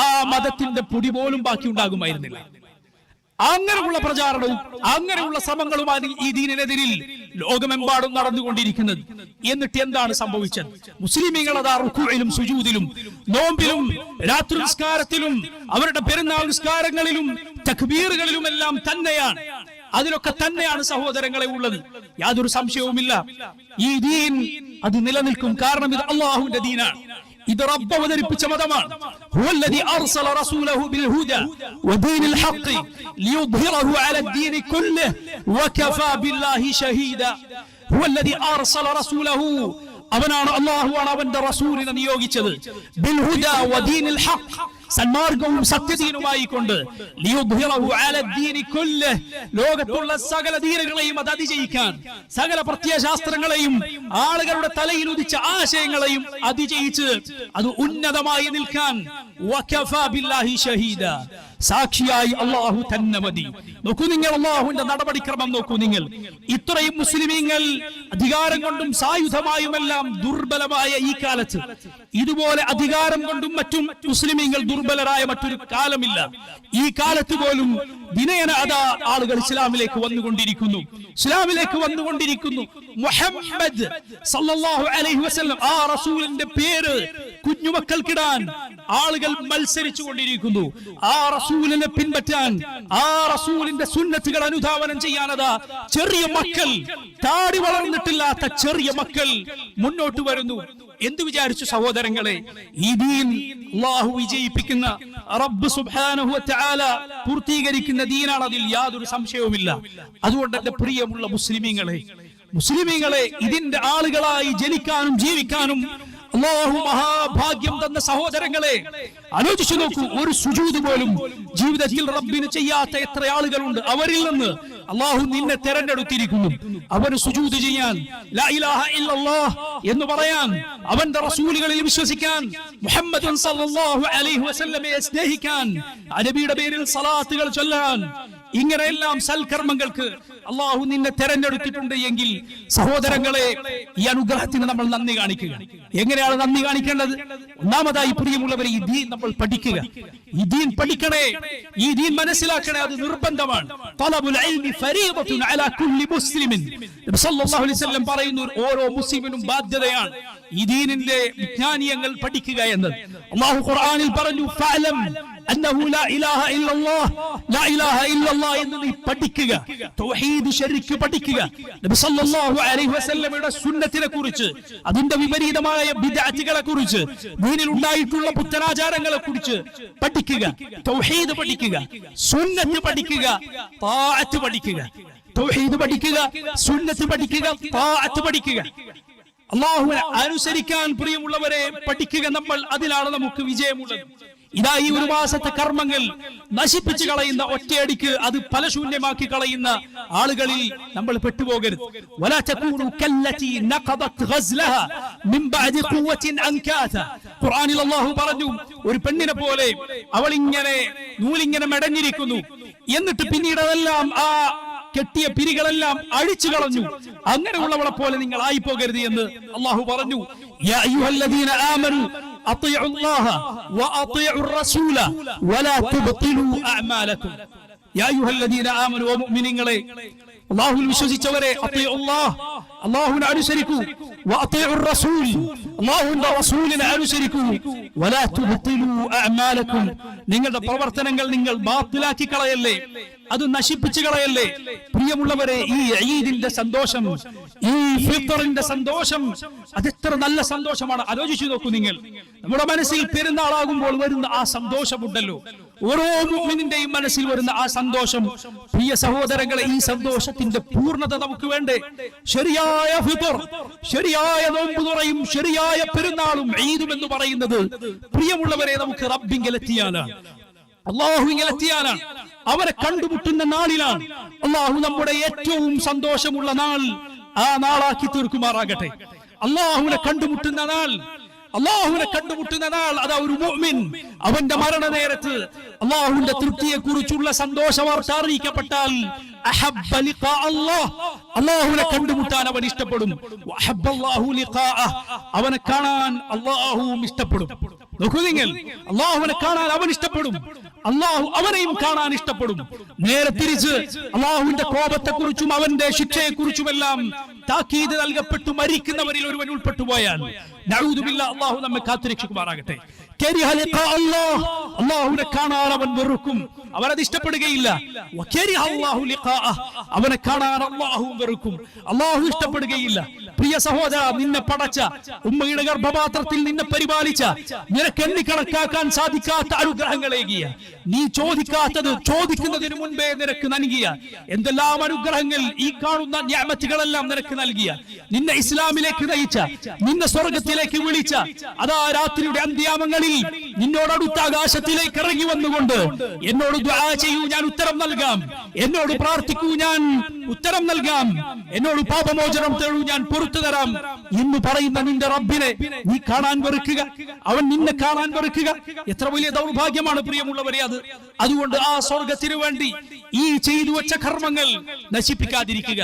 ആ മതത്തിന്റെ പൊടി പോലും ബാക്കി ഉണ്ടാകുമായിരുന്നില്ല. അങ്ങനെയുള്ള പ്രചാരണവും അങ്ങനെയുള്ള ശ്രമങ്ങളുമാണ് ഈ ദീനിനെതിരിൽ ലോകമെമ്പാടും നടന്നുകൊണ്ടിരിക്കുന്നത്. എന്നിട്ട് എന്താണ് സംഭവിച്ചത്? മുസ്ലിമീങ്ങൾ അതാ റുക്കൂഇലും സുജൂദിലും നോമ്പിലും രാത്രി നിസ്കാരത്തിലും അവരുടെ പെരുന്നാൾ നിസ്കാരങ്ങളിലും തക്ബീറുകളിലും എല്ലാം തന്നെയാണ്, അതിലൊക്കെ തന്നെയാണ് സഹോദരങ്ങളെ ഉള്ളത്. യാതൊരു സംശയവുമില്ല. ഈ ദീൻ അത് നിലനിൽക്കും. കാരണം ഇത് അല്ലാഹുവിന്റെ ദീനാണ്, ഇത് റബ്ബ് അവതരിപ്പിച്ച മതമാണ്. ഹുവല്ലദീ അർസല റസൂലഹു ബിൽ ഹുദാ വദീനിൽ ഹഖ് ലിയുദ്ഹിറഹു അലാ ദീനി കുല്ലിഹി വകഫാ ബില്ലാഹി ഷഹീദാ. ഹുവല്ലദീ അർസല റസൂലഹു, അവനാണ്, അല്ലാഹുവാണ് അവന്റെ റസൂലിനെ നിയോഗിച്ചത്. ബിൽ ഹുദാ വദീനിൽ ഹഖ്, സന്മാർഗവും സത്യദീനുമായി കൊണ്ട്, ലിയുദ്ഹിറഹു അലാ ദീനി കുല്ലിഹി, ലോകത്തുള്ള സകല ദീനുകളെയും അത് അതിജയിക്കാൻ, സകല പ്രത്യയശാസ്ത്രങ്ങളെയും ആളുകളുടെ തലയിൽ ഉദിച്ച ആശയങ്ങളെയും അതിജയിച്ച് അത് ഉന്നതമായി നിൽക്കാൻ, വകഫാ ബില്ലാഹി ഷഹീദാ, സാക്ഷിയായി അല്ലാഹു തന്നെ മതി. നോക്കൂ നിങ്ങൾ, അല്ലാഹുവിന്റെ നടപടിക്രമം നോക്കൂ നിങ്ങൾ. ഇത്രയും മുസ്ലിമീങ്ങൾ അധികാരം കൊണ്ടും സായുധമായുമെല്ലാം ദുർബലമായ ഈ കാലത്ത്, ഇതുപോലെ അധികാരം കൊണ്ടും മറ്റും മുസ്ലിമീങ്ങൾ ദുർബലരായ മറ്റൊരു കാലമില്ല. ഈ കാലത്ത് പോലും ദിനേന അതാ ആളുകൾ ഇസ്ലാമിലേക്ക് വന്നുകൊണ്ടിരിക്കുന്നു. മുഹമ്മദ് സല്ലല്ലാഹു അലൈഹി വസല്ലം, ആ റസൂലിന്റെ പേര് കുഞ്ഞുമക്കൾക്കിടാൻ ആളുകൾ മത്സരിച്ചു കൊണ്ടിരിക്കുന്നു. ആ റസൂലിനെ പിൻപറ്റാൻ, ആ റസൂലിന്റെ സുന്നത്തുകൾ അനുധാവനം ചെയ്യാനതാ ചെറിയ മക്കൾ, താടി വളർന്നിട്ടില്ലാത്ത ചെറിയ മക്കൾ മുന്നോട്ട് വരുന്നു. എന്തു വിചാരിച്ചു സഹോദരങ്ങളെ? ഈ ദീൻ അല്ലാഹു വിജയിപ്പിക്കുന്ന, റബ്ബ് സുബ്ഹാനഹു വ തആല പൂർത്തീകരിക്കുന്ന ദീനാണ്, അതിൽ യാതൊരു സംശയവുമില്ല. അതുകൊണ്ട് എന്റെ പ്രിയമുള്ള മുസ്ലിമീങ്ങളെ, ഇതിന്റെ ആളുകളായി ജനിക്കാനും ജീവിക്കാനും അല്ലാഹു മഹാഭാഗ്യം തന്ന സഹോദരങ്ങളെ, ആലോചിച്ചു നോക്കൂ. ഒരു സുജൂദ് പോലും ജീവിതത്തിൽ റബ്ബിന് ചെയ്യാത്ത എത്ര ആളുകളുണ്ട്. അവരിൽ നിന്ന് അല്ലാഹു നിന്നെ തെരഞ്ഞെടുത്തിരിക്കുന്നു. അവന് സുജൂദ് ചെയ്യാൻ, ലാ ഇലാഹ ഇല്ലല്ലാഹ് എന്ന് പറയാൻ, അവന്റെ റസൂലുകളിൽ വിശ്വസിക്കാൻ, മുഹമ്മദ് സല്ലല്ലാഹു അലൈഹി വസല്ലമയെ സ്നേഹിക്കാൻ, നബിയുടെ പേരിൽ സ്വലാത്തുകൾ ചൊല്ലാൻ, ഇങ്ങനെയെല്ലാം സൽക്കർമ്മങ്ങൾക്ക് അല്ലാഹു നിന്നെ തെരഞ്ഞെടുത്തിട്ടുണ്ട് എങ്കിൽ സഹോദരങ്ങളെ, ഈ അനുഗ്രഹത്തിന് നമ്മൾ നന്ദി കാണിക്കുക. എങ്ങനെയാണ് നന്ദി കാണിക്കേണ്ടത്? ഒന്നാമതായി പ്രിയമുള്ളവരെ, ഈ ദീൻ നമ്മൾ പഠിക്കുക. ഈ ദീൻ പഠിക്കണേ, ഈ ദീൻ മനസ്സിലാക്കണേ, അത് നിർബന്ധമാണ്. തലബുൽ ഇൽമി ഫരീദത്തുൻ അലാ കുല്ലി മുസ്ലിമിൻ. നബി സല്ലല്ലാഹു അലൈഹി വസല്ലം പറയുന്നു, ഓരോ മുസ്ലിമിനും ബാധ്യതയാണ് ഈ ദീനിന്റെ വിജ്ഞാനീയങ്ങൾ പഠിക്കുക എന്നത്. അല്ലാഹു ഖുർആനിൽ പറഞ്ഞു, ഫഅലം അന്നഹു ലാ ഇലാഹ ഇല്ലല്ലാഹ് എന്ന് നീ പഠിക്കുക. തൗഹീദ് ശരിക്ക് പഠിക്കുക. നബി സല്ലല്ലാഹു അലൈഹി വസല്ലമയുടെ സുന്നത്തിനെ കുറിച്ച്, അതിന്റെ വിപരീതമായ ബിദ്അത്തുകളെ കുറിച്ച്, ദീനിൽ ഉണ്ടായിട്ടുള്ള പുത്തനാചാരങ്ങളെ കുറിച്ച് പഠിക്കുക. തൗഹീദ് പഠിക്കുക, സുന്നത്ത് പഠിക്കുക, തആഅത്ത് പഠിക്കുക. തൗഹീദ് പഠിക്കുക, സുന്നത്ത് പഠിക്കുക, തആഅത്ത് പഠിക്കുക. അള്ളാഹുവിനെ അനുസരിക്കാൻ പ്രിയമുള്ളവരെ പഠിക്കുക നമ്മൾ. അതിലാണ് നമുക്ക് വിജയമുള്ളത്. ഇതാ ഈ ഒരു മാസത്തെ കർമ്മങ്ങൾ നശിപ്പിച്ചു കളയുന്ന, ഒറ്റയടിക്ക് അത് ഫലശൂന്യമാക്കി കളയുന്ന ആളുകളിൽ നമ്മൾ പെട്ടുപോകരുത്. വലാ തകൂനു കല്ലതി നഖദത് ഗസ്ലഹാ മിൻ ബഅദി ഖുവ്വത്തിൻ അൻകാത. ഖുർആനിൽ അല്ലാഹു പറഞ്ഞു, ഒരു പെണ്ണിനെ പോലെ അവൾ ഇങ്ങനെ നൂലിങ്ങനെ മെടഞ്ഞിരിക്കുന്നു, എന്നിട്ട് പിന്നീട് അതെല്ലാം ആ കെട്ടിയ പിരികളെല്ലാം അഴിച്ചു കളഞ്ഞു. അങ്ങനെയുള്ളവളെ പോലെ നിങ്ങൾ ആയി പോകരുത് എന്ന് അല്ലാഹു പറഞ്ഞു. യാ അയ്യുഹല്ലദീന ആമനു അത്തിഉ അല്ലാഹ വഅത്തിഉ റസൂല വലാ തുബ്തിലു അഅമാലകും. യാ അയ്യുഹല്ലദീന ആമനു, വ മുഅ്മിനീങ്ങളെ, അല്ലാഹുവിൽ വിശ്വസിച്ചവരെ, അത്തിഉ അല്ലാഹ്, അല്ലാഹുവിനെ അനുസരിക്കൂ, വഅത്തിഉ റസൂൽ, അല്ലാഹുവിന്റെ റസൂലിനെ അനുസരിക്കൂ, വലാ തുബ്തിലു അഅമാലകും, നിങ്ങളുടെ പ്രവർത്തനങ്ങൾ നിങ്ങൾ ബാത്തിലാക്കി കളയല്ലേ, അത് നശിപ്പിച്ചു കളയല്ലേ. പ്രിയമുള്ളവരെ, ഈ ഈദിന്റെ സന്തോഷം, ഈ ഫിത്റിന്റെ സന്തോഷം, അതെത്ര നല്ല സന്തോഷമാണ്. ആലോചിച്ചു നോക്കൂ നിങ്ങൾ. നമ്മുടെ മനസ്സിൽ പെരുന്നാളാകുമ്പോൾ വരുന്ന ആ സന്തോഷമുണ്ടല്ലോ, ഓരോ മുഅ്മിനിന്റെയും മനസ്സിൽ വരുന്ന ആ സന്തോഷം. പ്രിയ സഹോദരങ്ങളെ, ഈ സന്തോഷത്തിന്റെ പൂർണ്ണത നമുക്ക് വേണ്ടേ? ശരിയായ ഫിത്ർ, ശരിയായ നോമ്പ് തുറയും ശരിയായ പെരുന്നാളും ഈദും എന്ന് പറയുന്നത് പ്രിയമുള്ളവരെ നമുക്ക് റബ്ബിങ്കലെത്തിയാലാണ്, അല്ലാഹുവിങ്കലെത്തിയാലാണ്, അവരെ കണ്ടുമുട്ടുന്ന നാളിലാണ്. അല്ലാഹു നമ്മുടെ ഏറ്റവും സന്തോഷമുള്ള നാൾ ആ നാളാക്കി തീർക്കുമാറാകട്ടെ. അല്ലാഹുവിനെ കണ്ടുമുട്ടുന്ന നാൾ, അല്ലാഹുവിനെ കണ്ടുമുട്ടുന്ന നാൾ, അതാ ഒരു മുഅ്മിൻ അവന്റെ മരണ നേരത്ത് അല്ലാഹുവിന്റെ തൃപ്തിയെ കുറിച്ചുള്ള സന്തോഷ വാർത്ത അറിയിക്കപ്പെട്ടാൽ അഹബ്ബ ലിഖാ അല്ലാഹ്, അല്ലാഹുവിനെ കണ്ടുമുട്ടാൻ അവൻ ഇഷ്ടപ്പെടും. വഹബ്ബ അല്ലാഹു ലിഖാഅഹ്, അവനെ കാണാൻ അല്ലാഹുവും ഇഷ്ടപ്പെടും. നോക്കൂ നിങ്ങൾ, അല്ലാഹുവിനെ കാണാൻ അവൻ ഇഷ്ടപ്പെടും, അല്ലാഹു അവനെയും കാണാൻ ഇഷ്ടപ്പെടും. നേരെ തിരിച്ച് അല്ലാഹുവിന്റെ കോപത്തെക്കുറിച്ചും അവന്റെ ശിക്ഷയെക്കുറിച്ചുമെല്ലാം താക്കീത് നൽകപ്പെട്ടു മരിക്കുന്നവരിൽ ഒരുവൻ ഉൾപ്പെട്ടു പോയാൽ നഊദു ബില്ലാഹ്, അല്ലാഹു നമ്മെ കാത്തുരക്ഷിക്കുമാറാകട്ടെ. കരിഹ ലിഖാ അല്ലാഹ്, അല്ലാഹുവിനെ കാണാൻ അവൻ വെറുക്കും, അവനത് ഇഷ്ടപ്പെടുകയില്ല. വകരിഹ അല്ലാഹു ലിഖാഅഹ്, അവനെ കാണാൻ അല്ലാഹുവും വെറുക്കും, അല്ലാഹു ഇഷ്ടപ്പെടുകയില്ല. പ്രിയ സഹോദര, നിന്നെ പടച്ച, ഉമ്മയുടെ ഗർഭപാത്രത്തിൽ നിന്നെ പരിപാലിച്ച, നിനക്ക് എണ്ണിക്കണക്കാക്കാൻ സാധിക്കാത്ത അനുഗ്രഹങ്ങളേകിയ, നീ ചോദിക്കാത്തത് ചോദിക്കുന്നതിന് മുൻപേ നിനക്ക് നൽകിയ എന്തെല്ലാം അനുഗ്രഹങ്ങൾ, ഈ കാണുന്ന നിഅമത്തുകളെല്ലാം നിനക്ക് നൽകിയ, നിന്നെ ഇസ്ലാമിലേക്ക് നയിച്ച, നിന്നെ സ്വർഗത്തിലേക്ക് വിളിച്ച, അതാ രാത്രിയുടെ അന്ത്യാമങ്ങളിൽ നിന്നോട് അടുത്ത ആകാശത്തിലേക്ക് ഇറങ്ങി വന്നുകൊണ്ട് എന്നോട് ദുആ ചെയ്യൂ, ഞാൻ ഉത്തരം നൽകാം, എന്നോട് പ്രാർത്ഥിക്കൂ, ഞാൻ ഉത്തരം നൽകാം, എന്നോട് പാപമോചനം തേടൂ, ഞാൻ പുറത്തു തരാം എന്ന് പറയുന്ന നിന്റെ റബ്ബിനെ നീ കാണാൻ വെറുക്കുക, അവൻ നിന്നെ കാണാൻ വെറുക്കുക. എത്ര വലിയ ദൗർഭാഗ്യമാണ് പ്രിയമുള്ളവരെ അത്. അതുകൊണ്ട് ആ സ്വർഗത്തിനു വേണ്ടി ഈ ചെയ്തു വെച്ച കർമ്മങ്ങൾ നശിപ്പിക്കാതിരിക്കുക.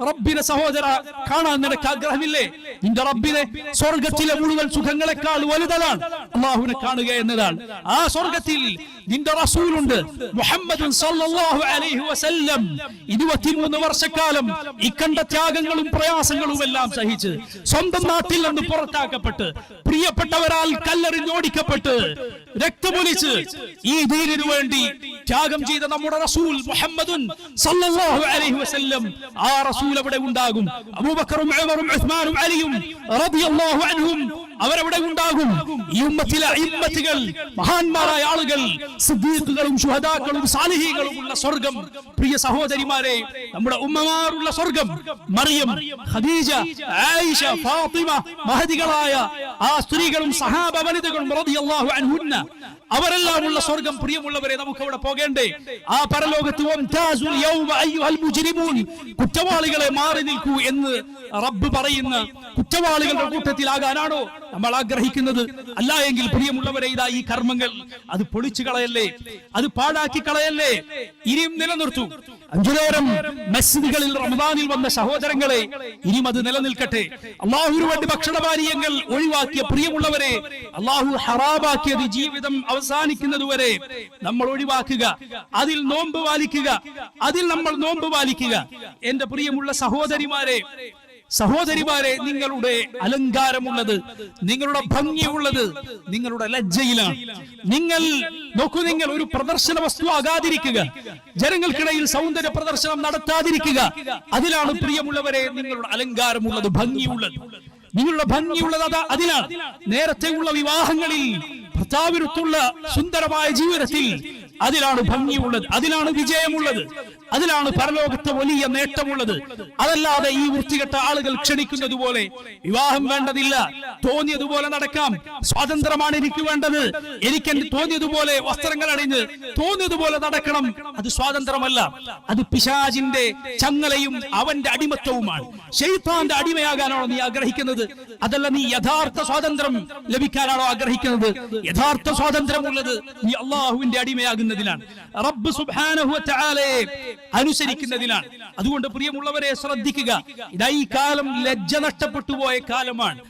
റബ്ബിനെ സഹോദര കാണാൻ നിനക്ക് ആഗ്രഹമില്ലേ? നിന്റെ റബ്ബിനെ സ്വർഗത്തിലെ മുഴുവൻ സുഖങ്ങളെക്കാൾ വലുതാണ് അല്ലാഹുവിനെ കാണുക എന്നതാണ്. ആ സ്വർഗത്തിൽ നിന്റെ റസൂലുണ്ട്, മുഹമ്മദ് സല്ലല്ലാഹു അലൈഹി വസല്ലം. 23 വർഷക്കാലം ഇക്കണ്ട ത്യാഗങ്ങളും പ്രയാസങ്ങളും എല്ലാം സഹിച്ച് സ്വന്തം നാട്ടിൽ നിന്ന് പുറത്താക്കപ്പെട്ട് പ്രിയപ്പെട്ടവരാൽ കല്ലെറിഞ്ഞോടിക്കപ്പെട്ട് രക്തമൊലിച്ച് ഈ ദീനിനു വേണ്ടി ത്യാഗം ചെയ്ത നമ്മുടെ റസൂൽ മുഹമ്മദുൻ സല്ലല്ലാഹു അലൈഹി വസല്ലം, ആ റസൂൽ അവിടെ ഉണ്ടാകും. അബൂബക്കറും ഉമറും ഉസ്മാനും അലിയും റളിയല്ലാഹു അൻഹും അവരവിടെ ഉണ്ടാകും. ഈ ഉമ്മത്തിലെ ഇമ്മത്തുകൾ, മഹാന്മാരായ ആളുകൾ, സിദ്ദീഖുകളും ശുഹദാക്കളും സാലിഹീങ്ങളും ഉള്ള സ്വർഗം. പ്രിയ സഹോദരിമാരെ, നമ്മുടെ ഉമ്മമാരുള്ള സ്വർഗം, മറിയം, ഖദീജ, ആയിഷ, ഫാത്തിമ, മഹദികളായ ആ സ്ത്രീകളും സഹാബ വനിതകളും റളിയല്ലാഹു അൻഹുന്ന, അവരെല്ലാം ഉള്ള സ്വർഗം. പ്രിയമുള്ളവരെ, നമുക്ക് അവിടെ പോകേണ്ടേ? ആ പരലോകത്ത് വംതാസുൽ യൗമ അയ്യുഹൽ മുജ്രിമൂൻ, കുറ്റവാളികളെ മാറി നിൽക്കൂ എന്ന് റബ്ബ് പറയുന്ന കുറ്റവാളികളുടെ കൂട്ടത്തിലാകാനാണോ നമ്മൾ ആഗ്രഹിക്കുന്നത്? അല്ല എങ്കിൽ പ്രിയമുള്ളവരെ, ഇതാ ഈ കർമ്മങ്ങൾ അത് പൊളിച്ചു കളയല്ലേ, അത് പാഴാക്കി കളയല്ലേ, ഇനിയും നിലനിർത്തൂ. 5 നേരം മസ്ജിദുകളിൽ റമദാനിൽ വന്ന സഹോദരങ്ങളെ, ഇനിയും അത് നിലനിൽക്കട്ടെ. അല്ലാഹുവിനു വേണ്ടി ഭക്ഷണപാനീയങ്ങൾ ഒഴിവാക്കിയ പ്രിയമുള്ളവരെ, അല്ലാഹു ഹറാമാക്കിയത് ജീവിതം അവസാനിക്കുന്നതുവരെ നമ്മൾ ഒഴിവാക്കുക, അതിൽ നോമ്പ് പാലിക്കുക, അതിൽ നമ്മൾ നോമ്പ് പാലിക്കുക. എന്റെ പ്രിയമുള്ള സഹോദരിമാരെ, നിങ്ങളുടെ അലങ്കാരമുള്ളത്, നിങ്ങളുടെ ഭംഗിയുള്ളത് നിങ്ങളുടെ ലജ്ജയിലാണ്. നിങ്ങൾ നോക്കൂ, നിങ്ങൾ ഒരു പ്രദർശന വസ്തു ആകാതിരിക്കുക, ജനങ്ങൾക്കിടയിൽ സൗന്ദര്യ പ്രദർശനം നടത്താതിരിക്കുക. അതിലാണ് പ്രിയമുള്ളവരെ നിങ്ങളുടെ അലങ്കാരമുള്ളത്, ഭംഗിയുള്ളത്. നിങ്ങളുടെ ഭംഗിയുള്ളത് അതിലാണ്. നേരത്തെ ഉള്ള വിവാഹങ്ങളിൽ, ഭർത്താവിനൊത്തുള്ള സുന്ദരമായ ജീവിതത്തിൽ അതിലാണ് ഭംഗിയുള്ളത്, അതിലാണ് വിജയമുള്ളത്. അതിലാണ് പരലോകത്തെ വലിയ നേട്ടമുള്ളത്. അതല്ലാതെ ഈ വൃത്തികെട്ട ആളുകൾ ക്ഷണിക്കുന്നത് പോലെ വിവാഹം വേണ്ടതില്ല, തോന്നിയതുപോലെ നടക്കാം, സ്വാതന്ത്ര്യമാണ് എനിക്ക് വേണ്ടത്, എനിക്ക് തോന്നിയതുപോലെ വസ്ത്രങ്ങൾ അണിഞ്ഞ് തോന്നിയതുപോലെ നടക്കണം, അത് സ്വാതന്ത്ര്യമല്ല, അത് പിശാചിന്റെ ചങ്ങലയും അവന്റെ അടിമത്തവുമാണ്. ശൈത്താന്റെ അടിമയാകാനാണോ നീ ആഗ്രഹിക്കുന്നത്? അതല്ല നീ യഥാർത്ഥ സ്വാതന്ത്ര്യം ലഭിക്കാനാണോ ആഗ്രഹിക്കുന്നത്? യഥാർത്ഥ സ്വാതന്ത്ര്യമുള്ളത് നീ അള്ളാഹുവിന്റെ അടിമയാകുന്നതിലാണ്, റബ്ബ് സുബ്ഹാനഹു വ തആലയെ അനുസരിക്കുന്നതിലാണ്. അതുകൊണ്ട് പ്രിയമുള്ളവരെ ശ്രദ്ധിക്കുക, ഇതാ ഈ കാലം ലജ്ജ നഷ്ടപ്പെട്ടു പോയ കാലമാണ്.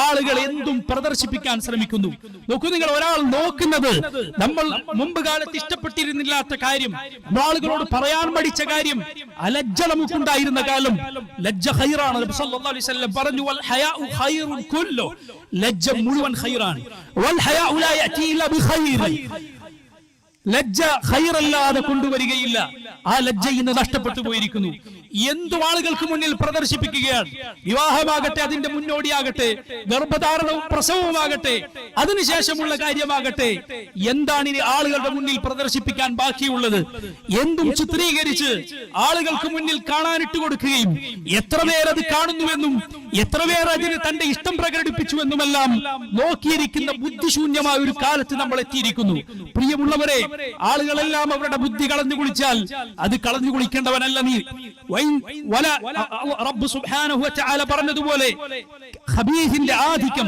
ആളുകൾ എന്തും പ്രദർശിപ്പിക്കാൻ ശ്രമിക്കുന്നു. നോക്കൂ, നിങ്ങൾ ഒരാൾ നോക്കുന്നത് നമ്മൾ മുമ്പ് കാലത്ത് ഇഷ്ടപ്പെട്ടിരുന്നില്ലാത്ത കാര്യം, ആളുകളോട് പറയാൻ മടിച്ച കാര്യം, അലജ്ജ നമുക്കുണ്ടായിരുന്ന കാലം. ലജ്ജ ഖൈറാണ്. നബി സല്ലല്ലാഹു അലൈഹി വസല്ലം പറഞ്ഞു, വൽ ഹയാഉ ഖൈറുൻ കുല്ലു, ലജ്ജ മുഴുവൻ ഖൈറാണ്. വൽ ഹയാഉ ലാ യഅതി ഇല്ലാ ബിഖൈർ, ലജ്ജ ഖൈറല്ലാതെ കൊണ്ടുവരികയില്ല. ആ ലജ്ജ ഇന്ന് നഷ്ടപ്പെട്ടു പോയിരിക്കുന്നു. എന്തും ആളുകൾക്ക് മുന്നിൽ പ്രദർശിപ്പിക്കുകയാണ്. വിവാഹമാകട്ടെ, അതിന്റെ മുന്നോടിയാകട്ടെ, ഗർഭധാരണവും പ്രസവവുമാകട്ടെ, അതിനുശേഷമുള്ള കാര്യമാകട്ടെ, എന്താണ് ഇനി ആളുകളുടെ മുന്നിൽ പ്രദർശിപ്പിക്കാൻ ബാക്കിയുള്ളത്? എന്തും ചിത്രീകരിച്ച് ആളുകൾക്ക് മുന്നിൽ കാണാനിട്ട് കൊടുക്കുകയും എത്ര പേരത് കാണുന്നുവെന്നും എത്ര പേർ അതിന് തന്റെ ഇഷ്ടം പ്രകടിപ്പിച്ചുവെന്നുമെല്ലാം നോക്കിയിരിക്കുന്ന ബുദ്ധിശൂന്യമായ ഒരു കാലത്ത് നമ്മൾ എത്തിയിരിക്കുന്നു. പ്രിയമുള്ളവരെ, ആളുകളെല്ലാം അവരുടെ ബുദ്ധി കളഞ്ഞു കുളിച്ചാൽ അത് കളഞ്ഞു കുളിക്കേണ്ടവനല്ല നീ. റബ്ബ് സുബ്ഹാനഹു വ തആല പറഞ്ഞതുപോലെ ഖബീഹിന്റെ ആധിക്യം,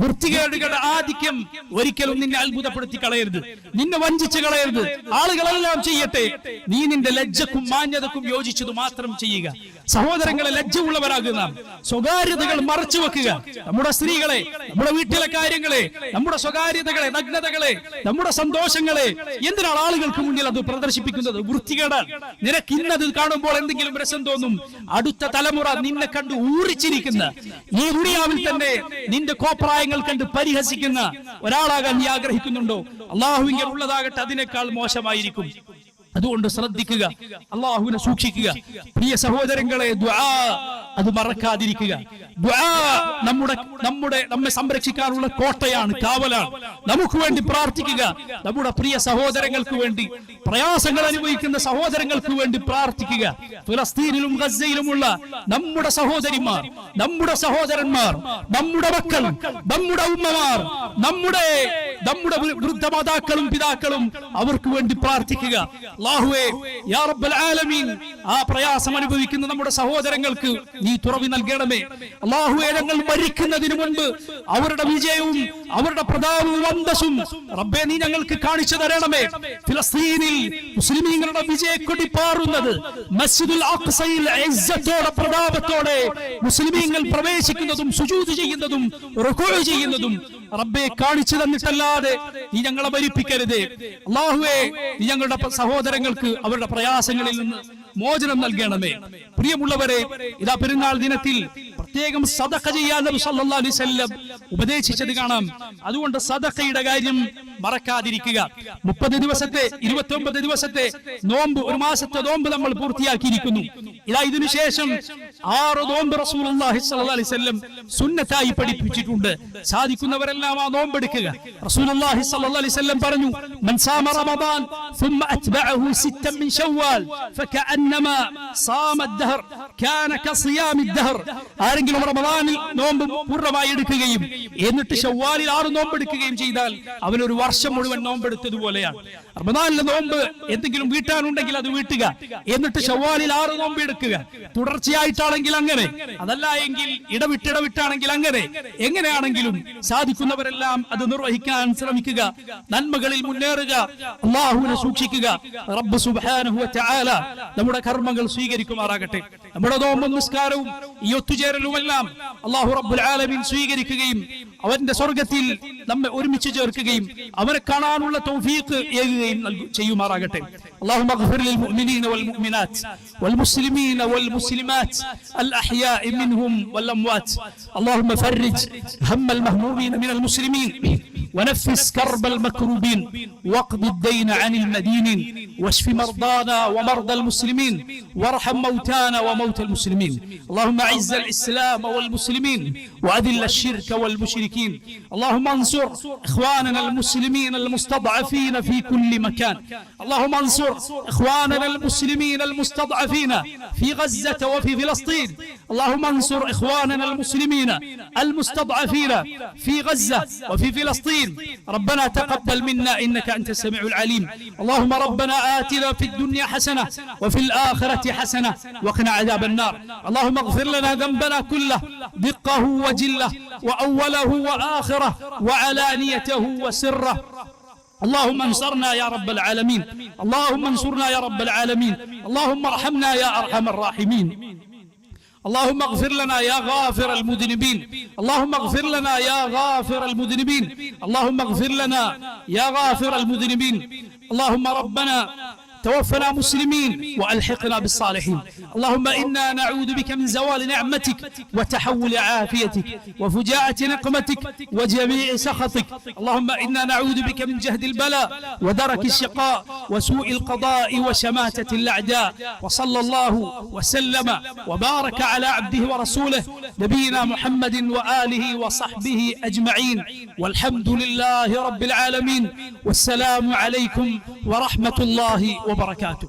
വൃത്തികേടുകളുടെ ആധിക്യം ഒരിക്കലും നിന്നെ അത്ഭുതപ്പെടുത്തി കളയരുത്, നിന്നെ വഞ്ചിച്ച് കളയരുത്. ആളുകളെല്ലാം ചെയ്യട്ടെ, നീ നിന്റെ ലജ്ജക്കും മാന്യതക്കും യോജിച്ചത് മാത്രം ചെയ്യുക. സഹോദരങ്ങളെ, ലജ്ജ ഉള്ളവരാകുന്ന, സ്വകാര്യതകൾ മറച്ചു വെക്കുക. നമ്മുടെ സ്ത്രീകളെ, നമ്മുടെ വീട്ടിലെ കാര്യങ്ങളെ, നമ്മുടെ സ്വകാര്യതകളെ, നഗ്നതകളെ, നമ്മുടെ സന്തോഷങ്ങളെ എന്തിനാണ് ആളുകൾക്ക് മുന്നിൽ അത് പ്രദർശിപ്പിക്കുന്നത്? വൃത്തികേടാണ്. നിനക്ക് ഇന്നത് കാണുമ്പോൾ എന്തെങ്കിലും രസം തോന്നും. അടുത്ത തലമുറ നിന്നെ കണ്ട് ഊറിച്ചിരിക്കുന്ന, ഈ ദുനിയാവിൽ തന്നെ നിന്റെ കോപ്രായങ്ങൾ കണ്ട് പരിഹസിക്കുന്ന ഒരാളാകാൻ നീ ആഗ്രഹിക്കുന്നുണ്ടോ? അള്ളാഹുവിൽ ഉള്ളതാകട്ടെ അതിനേക്കാൾ മോശമായിരിക്കും. അതുകൊണ്ട് ശ്രദ്ധിക്കുക, അള്ളാഹുവിനെ സൂക്ഷിക്കുക. പ്രിയ സഹോദരങ്ങളെ, ദുആ അത് മറക്കാതിരിക്കുക. ദുആ നമ്മെ സംരക്ഷിക്കാനുള്ള കോട്ടയാണ്, കാവലാണ്. നമുക്ക് വേണ്ടി പ്രാർത്ഥിക്കുക. നമ്മുടെ പ്രിയ സഹോദരങ്ങൾക്ക് വേണ്ടി, പ്രയാസങ്ങൾ അനുഭവിക്കുന്ന സഹോദരങ്ങൾക്ക് വേണ്ടി പ്രാർത്ഥിക്കുക. ഫലസ്തീനിലും ഗസയിലുമുള്ള നമ്മുടെ സഹോദരിമാർ, നമ്മുടെ സഹോദരന്മാർ, നമ്മുടെ മക്കൾ, നമ്മുടെ ഉമ്മമാർ, നമ്മുടെ വൃദ്ധമാതാക്കളും പിതാക്കളും, അവർക്ക് വേണ്ടി പ്രാർത്ഥിക്കുക. അല്ലാഹുവേ, യാ റബ്ബൽ ആലമീൻ, ആ പ്രയാസം അനുഭവിക്കുന്ന നമ്മുടെ സഹോദരങ്ങൾക്ക് നീ തുറവി നൽകണമേ. അല്ലാഹുവേ, ഞങ്ങൾ മരിക്കുന്നതിന് മുൻപ് അവരുടെ വിജയവും അവരുടെ പ്രതാപവും അന്തസ്സും റബ്ബേ നീ ഞങ്ങൾക്ക് കാണിച്ചു തരണമേ. ഫലസ്തീനിൽ മുസ്ലിമീങ്ങളുടെ വിജയക്കൊടി പാറുന്നത്, മസ്ജിദുൽ അഖ്സയിൽ ഇസ്സത്തോടെ പ്രതാപത്തോടെ മുസ്ലിമീങ്ങൾ പ്രവേശിക്കുന്നതും സുജൂദ് ചെയ്യുന്നതും റുകൂഅ് ചെയ്യുന്നതും റബ്ബേ കാണിച്ചു തന്നിട്ടല്ലാതെ നീ ഞങ്ങളെ മരിപ്പിക്കരുതേ. അല്ലാഹുവേ, നീ ഞങ്ങളുടെ സഹോദരങ്ങൾക്ക് അവരുടെ പ്രയാസങ്ങളിൽ നിന്ന് മോചനം നൽകണമേ. പ്രിയമുള്ളവരെ, ഇതാ പെരുന്നാൾ ദിനത്തിൽ പ്രത്യേകം സദഖ ചെയ്യാൻ നബി സല്ലല്ലാഹു അലൈഹി വസല്ലം ഉപദേശിച്ചത് കാണാം. അതുകൊണ്ട് സദഖയുടെ കാര്യം മറക്കാതിരിക്കുക. 30 ദിവസത്തെ 29 ദിവസത്തെ നോമ്പ്, ഒരു മാസത്തെ നോമ്പ് നമ്മൾ പൂർത്തിയാക്കിയിരിക്കുന്നു. ഇതാ ഇതിനുശേഷം 6 നോമ്പ് റസൂലുള്ളാഹി സ്വല്ലല്ലാഹു അലൈഹി വസല്ലം സുന്നത്തായി പഠിപ്പിച്ചിട്ടുണ്ട്. സാധിക്കുന്നവരെല്ലാം ആ നോമ്പെടുക്കുക. റസൂലുള്ളാഹി സ്വല്ലല്ലാഹു അലൈഹി വസല്ലം പറഞ്ഞു, മൻ സാമ റമദാൻ ثم أتبعه 6 من شوال فكأنما صام الدهر كان كصيام الدهر. ആരെങ്കിലും റമദാനിൽ നോമ്പ് പൂർണ്ണമായി എടുക്കുകയും എന്നിട്ട് ശവ്വാലിൽ 6 നോമ്പ് എടുക്കുകയും ചെയ്താൽ അവനൊരു വർഷം മുഴുവൻ നോമ്പെടുത്തതുപോലെയാണ്. റമദാനിലെ നോമ്പ് എന്തെങ്കിലും വീട്ടാനുണ്ടെങ്കിൽ അത് വീട്ടുക, എന്നിട്ട് ശവ്വാലിൽ 6 നോമ്പ് എടുക്കുക. തുടർച്ചയായിട്ടാണെങ്കിൽ അങ്ങനെ, അതല്ല എങ്കിൽ ഇടവിട്ടാണെങ്കിൽ അങ്ങനെ, എങ്ങനെയാണെങ്കിലും സാധിക്കുന്നവരെല്ലാം അത് നിർവഹിക്കാൻ ശ്രമിക്കുക. നന്മകളിൽ മുന്നേറുക, അല്ലാഹുവിനെ സൂക്ഷിക്കുക. റബ്ബ് സുബ്ഹാനഹു വ തആല നമ്മുടെ കർമ്മങ്ങൾ സ്വീകരിക്കുമാറാകട്ടെ. നമ്മുടെ നോമ്പും നിസ്കാരവും ഈ ഒത്തുചേരലുമെല്ലാം അല്ലാഹു റബ്ബുൽ ആലമീൻ സ്വീകരിക്കുകയും അവന്റെ സ്വർഗ്ഗത്തിൽ നമ്മെ ഒരുമിച്ച് ചേർക്കുകയും അവനെ കാണാനുള്ള തൗഫീഖ് ഏകുകയും ചെയ്യുമാറാകട്ടെ. اللهم اغفر للمؤمنين والمؤمنات والمسلمين والمسلمات الأحياء منهم والأموات. اللهم فرج هم المهمومين من المسلمين ونفس كرب المكروبين واقض الدين عن المدينين واشف مرضانا ومرضى المسلمين وارحم موتانا وموتى المسلمين. اللهم اعز الإسلام والمسلمين وأذل الشرك والمشركين. اللهم انصر إخواننا المسلمين المستضعفين في كل مكان. اللهم انصر إخواننا المسلمين المستضعفين في غزة وفي فلسطين. اللهم انصر إخواننا المسلمين المستضعفين في غزة وفي فلسطين. ربنا تقبل منا إنك أنت السميع العليم. اللهم ربنا آتنا في الدنيا حسنة وفي الآخرة حسنة وقنا عذاب النار. اللهم اغفر لنا ذنبنا كله دقه وجله وأوله وآخره وعلانيته وسره. اللهم انصرنا يا رب العالمين. اللهم انصرنا يا رب العالمين. اللهم ارحمنا يا أرحم الراحمين. اللهم اغفر لنا يا غافر المذنبين. اللهم اغفر لنا يا غافر المذنبين. اللهم اغفر لنا يا غافر المذنبين. اللهم ربنا توفنا مسلمين وألحقنا بالصالحين. اللهم إنا نعوذ بك من زوال نعمتك وتحول عافيتك وفجاءة نقمتك وجميع سخطك. اللهم إنا نعوذ بك من جهد البلاء ودرك الشقاء وسوء القضاء وشماتة الأعداء. وصلى الله وسلم وبارك على عبده ورسوله نبينا محمد وآله وصحبه أجمعين والحمد لله رب العالمين. والسلام عليكم ورحمة الله وبركاته.